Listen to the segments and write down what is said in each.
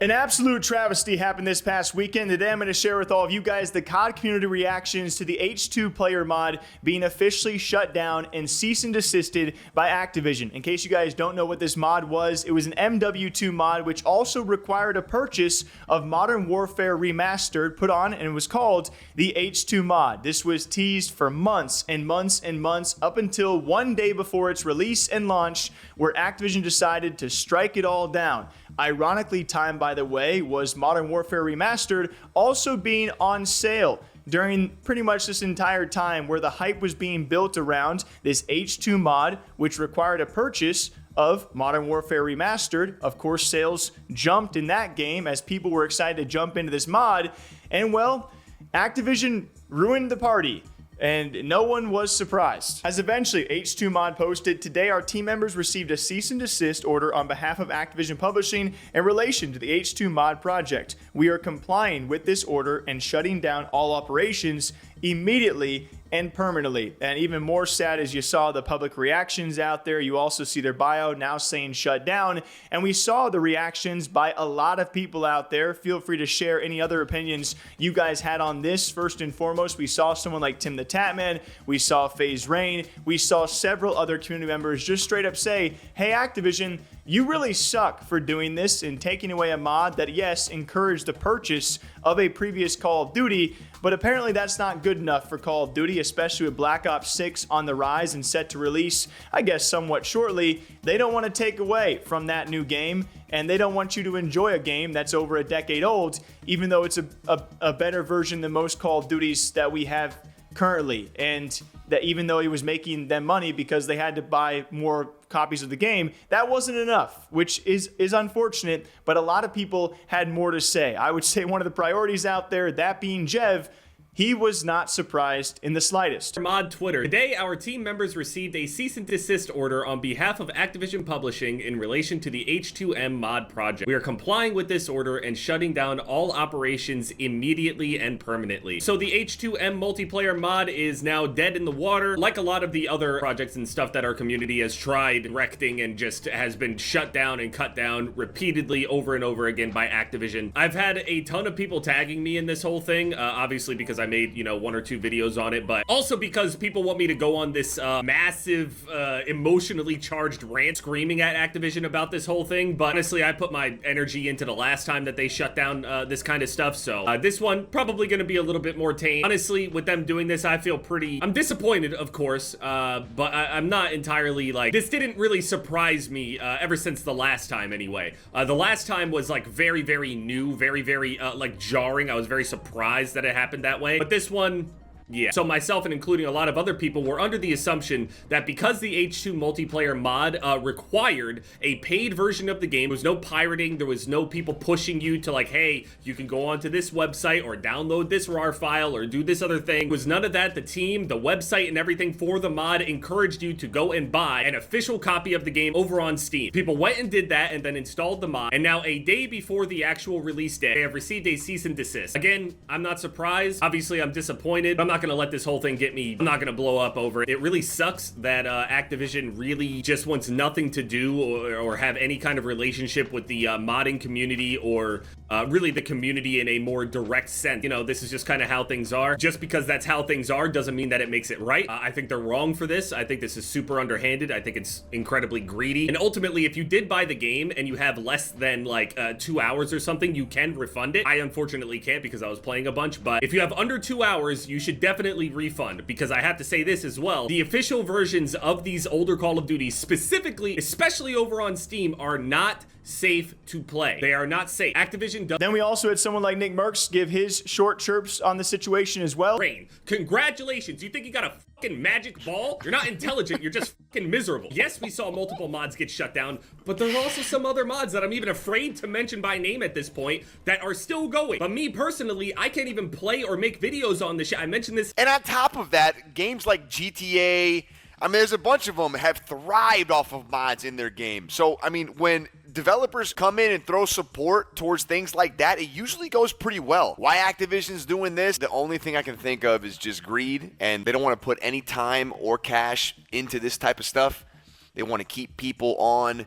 An absolute travesty happened this past weekend. Today I'm going to share with all of you guys the CoD community reactions to the H2 player mod being officially shut down and cease and desisted by Activision. In case you guys don't know what this mod was, it was an MW2 mod which also required a purchase of Modern Warfare Remastered put on, and it was called the H2 mod. This was teased for months and months and months up until one day before its release and launch, where Activision decided to strike it all down. Ironically timed, by the way, was Modern Warfare Remastered also being on sale during pretty much this entire time, where the hype was being built around this H2 mod, which required a purchase of Modern Warfare Remastered. Of course, sales jumped in that game as people were excited to jump into this mod, and well, Activision ruined the party. And no one was surprised. As eventually H2 Mod posted, today our team members received a cease and desist order on behalf of Activision Publishing in relation to the H2 Mod project. We are complying with this order and shutting down all operations immediately and permanently. And even more sad, as you saw the public reactions out there, you also see their bio now saying shut down. And we saw the reactions by a lot of people out there. Feel free to share any other opinions you guys had on this. First and foremost, we saw someone like Timthetatman, we saw FaZe, we saw several other community members just straight up say, hey Activision, you really suck for doing this and taking away a mod that, yes, encouraged the purchase of a previous Call of Duty, but apparently that's not good enough for Call of Duty, especially with Black Ops 6 on the rise and set to release, I guess, somewhat shortly. They don't want to take away from that new game, and they don't want you to enjoy a game that's over a decade old, even though it's a better version than most Call of Duties that we have currently. And that even though he was making them money because they had to buy more copies of the game, that wasn't enough, which is unfortunate, but a lot of people had more to say. I would say one of the priorities out there, that being Jev, he was not surprised in the slightest. Mod Twitter. Today, our team members received a cease and desist order on behalf of Activision Publishing in relation to the H2M Mod project. We are complying with this order and shutting down all operations immediately and permanently. So the H2M multiplayer mod is now dead in the water, like a lot of the other projects and stuff that our community has tried directing and just has been shut down and cut down repeatedly over and over again by Activision. I've had a ton of people tagging me in this whole thing, obviously because I made, one or two videos on it, but also because people want me to go on this massive, emotionally charged rant screaming at Activision about this whole thing. But honestly, I put my energy into the last time that they shut down this kind of stuff, so this one probably going to be a little bit more tame. Honestly, with them doing this, I feel I'm disappointed, of course, but I'm not entirely, this didn't really surprise me ever since the last time anyway. The last time was very, very new, very, very jarring. I was very surprised that it happened that way. But this one, yeah. So myself and including a lot of other people were under the assumption that because the H2 multiplayer mod required a paid version of the game, there was no pirating, there was no people pushing you to hey, you can go onto this website or download this RAR file or do this other thing. It was none of that. The team, the website, and everything for the mod encouraged you to go and buy an official copy of the game over on Steam. People went and did that and then installed the mod, and now a day before the actual release day, they have received a cease and desist. Again, I'm not surprised. Obviously, I'm disappointed, but I'm not gonna let this whole thing get me. I'm not gonna blow up over it. It really sucks that Activision really just wants nothing to do or have any kind of relationship with the modding community or really the community in a more direct sense. This is just kind of how things are. Just because that's how things are doesn't mean that it makes it right. I think they're wrong for this. I think this is super underhanded. I think it's incredibly greedy. And ultimately, if you did buy the game and you have less than 2 hours or something, you can refund it. I unfortunately can't because I was playing a bunch, but if you have under 2 hours, you should definitely refund, because I have to say this as well. The official versions of these older Call of Duty, specifically, especially over on Steam, are not safe to play. They are not safe. Activision does. Then we also had someone like Nickmercs give his short chirps on the situation as well. Rain, congratulations. You think you got a fucking magic ball? You're not intelligent. You're just fucking miserable. Yes, we saw multiple mods get shut down, but there are also some other mods that I'm even afraid to mention by name at this point that are still going. But me personally, I can't even play or make videos on this shit. I mentioned this. And on top of that, games like GTA, there's a bunch of them have thrived off of mods in their game. So, when developers come in and throw support towards things like that, it usually goes pretty well. Why Activision's doing this, the only thing I can think of is just greed, and they don't want to put any time or cash into this type of stuff. They want to keep people on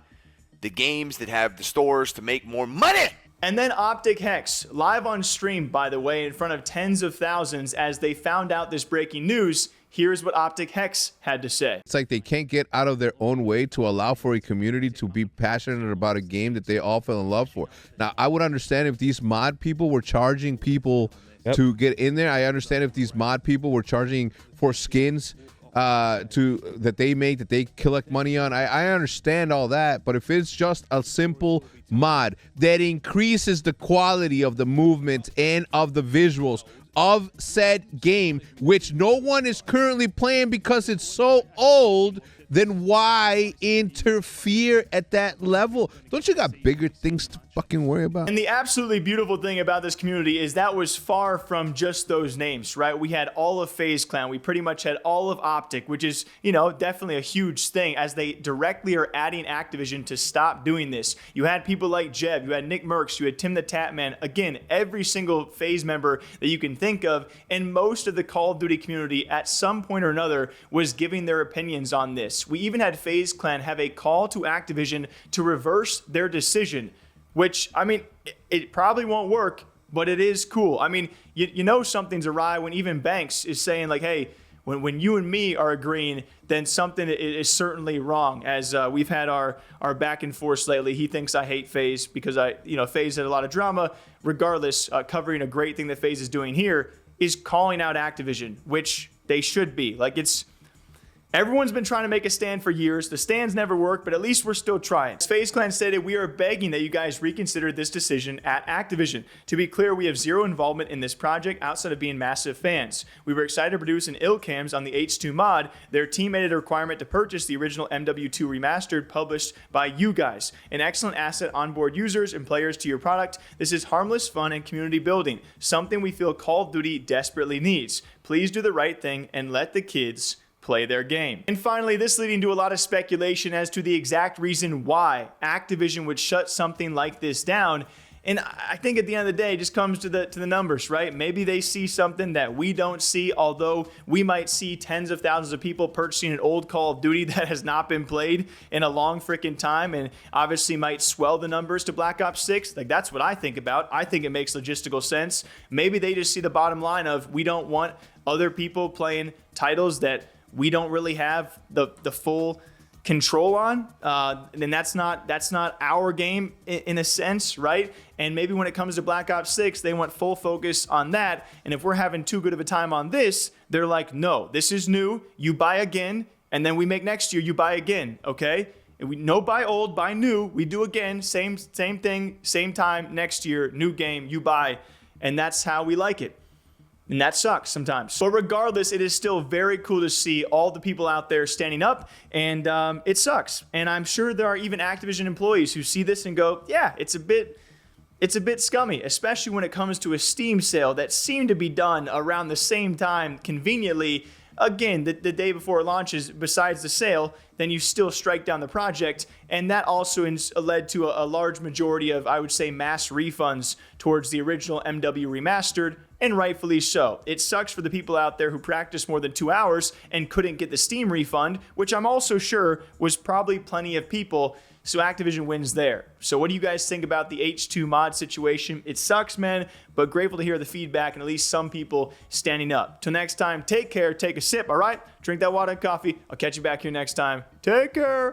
the games that have the stores to make more money. And then OpTic Hex, live on stream, by the way, in front of tens of thousands as they found out this breaking news. Here's what OpTic Hex had to say. It's like they can't get out of their own way to allow for a community to be passionate about a game that they all fell in love for. Now, I would understand if these mod people were charging people to get in there. I understand if these mod people were charging for skins that they make, that they collect money on. I understand all that, but if it's just a simple mod that increases the quality of the movement and of the visuals of said game, which no one is currently playing because it's so old, then why interfere at that level? Don't you got bigger things to fucking worry about? And the absolutely beautiful thing about this community is that was far from just those names, right? We had all of FaZe Clan. We pretty much had all of OpTic, which is, you know, definitely a huge thing as they directly are adding Activision to stop doing this. You had people like Jeb, you had Nickmercs, you had Timthetatman. Again, every single FaZe member that you can think of, and most of the Call of Duty community at some point or another was giving their opinions on this. We even had FaZe Clan have a call to Activision to reverse their decision, which, I mean, it probably won't work, but it is cool. I mean, you know something's awry when even Banks is saying, like, hey, when you and me are agreeing, then something is certainly wrong. As we've had our back and forth lately, he thinks I hate FaZe because FaZe had a lot of drama. Regardless, covering a great thing that FaZe is doing here is calling out Activision, which they should be. Like, everyone's been trying to make a stand for years. The stands never work, but at least we're still trying. As FaZe Clan stated, we are begging that you guys reconsider this decision at Activision. To be clear, we have zero involvement in this project outside of being massive fans. We were excited to produce an Illcams on the H2 mod. Their team made it a requirement to purchase the original MW2 remastered published by you guys. An excellent asset onboard users and players to your product. This is harmless fun and community building, something we feel Call of Duty desperately needs. Please do the right thing and let the kids play their game. And finally, this leading to a lot of speculation as to the exact reason why Activision would shut something like this down. And I think at the end of the day, it just comes to the numbers, right? Maybe they see something that we don't see, although we might see tens of thousands of people purchasing an old Call of Duty that has not been played in a long freaking time, and obviously might swell the numbers to Black Ops 6. Like, that's what I think about. I think it makes logistical sense. Maybe they just see the bottom line of, we don't want other people playing titles that we don't really have the full control on, and that's not our game in a sense, right? And maybe when it comes to Black Ops 6, they want full focus on that, and if we're having too good of a time on this, they're like, no, this is new, you buy again, and then we make next year, you buy again, okay? And we no buy old, buy new, we do again, same thing, same time, next year, new game, you buy, and that's how we like it. And that sucks sometimes. But regardless, it is still very cool to see all the people out there standing up, and it sucks. And I'm sure there are even Activision employees who see this and go, yeah, it's a bit scummy, especially when it comes to a Steam sale that seemed to be done around the same time, conveniently. Again, the day before it launches, besides the sale, then you still strike down the project. And that also led to a large majority of, I would say, mass refunds towards the original MW Remastered, and rightfully so. It sucks for the people out there who practiced more than 2 hours and couldn't get the Steam refund, which I'm also sure was probably plenty of people. So Activision wins there. So what do you guys think about the H2 mod situation? It sucks, man, but grateful to hear the feedback and at least some people standing up. Till next time, take care, take a sip, all right? Drink that water and coffee. I'll catch you back here next time. Take care.